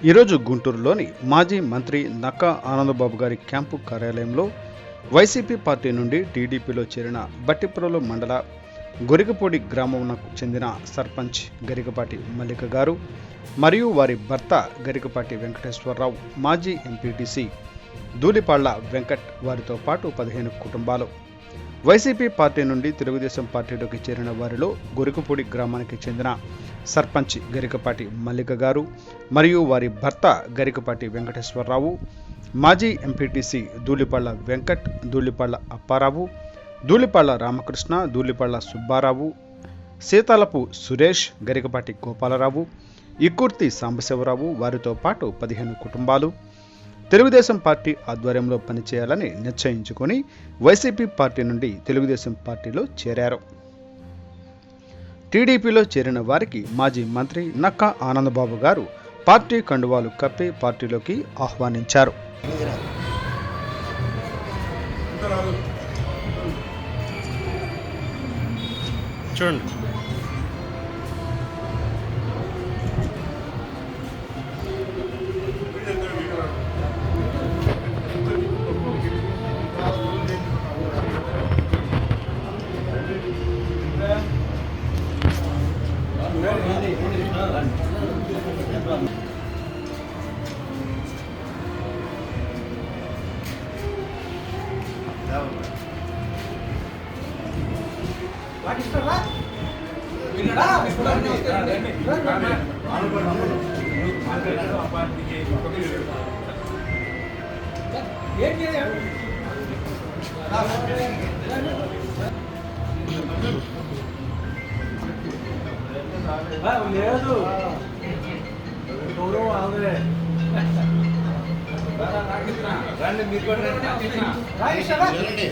ఈరోజు గుంటూరులోని మాజీ మంత్రి నక్కా ఆనందబాబు గారి క్యాంపు కార్యాలయంలో వైసీపీ పార్టీ నుండి టీడీపీలో చేరిన బట్టిప్రోలు మండల గొరిగపూడి గ్రామంకు చెందిన సర్పంచ్ గరికపాటి మల్లిక గారు మరియు వారి భర్త గరికపాటి వెంకటేశ్వరరావు, మాజీ ఎంపీటీసీ ధూళిపాళ్ల వెంకట్ వారితో పాటు 15 కుటుంబాలు వైసీపీ పార్టీ నుండి తెలుగుదేశం పార్టీలోకి చేరిన వారిలో గొరికపూడి గ్రామానికి చెందిన సర్పంచ్ గరికపాటి మల్లిక గారు మరియు వారి భర్త గరికపాటి వెంకటేశ్వరరావు, మాజీ ఎంపీటీసీ ధూళిపాళ్ల వెంకట్, ధూళిపాళ్ల అప్పారావు, ధూళిపాళ్ల రామకృష్ణ, ధూళిపాళ్ల సుబ్బారావు, సీతాలపు సురేష్, గరికపాటి గోపాలరావు, ఇక్కుర్తి సాంబశివరావు వారితో పాటు 15 కుటుంబాలు తెలుగుదేశం పార్టీ ఆధ్వర్యంలో పనిచేయాలని నిశ్చయించుకొని వైసీపీ పార్టీ నుండి తెలుగుదేశం పార్టీలో చేరారు. టీడీపీలో చేరిన వారికి మాజీ మంత్రి నక్కా ఆనందబాబు గారు పార్టీ కండువాలు కప్పి పార్టీలోకి ఆహ్వానించారు. చూడండి. లేదు గౌరవం ఆవిడే రండి మీరు కూడా రండి.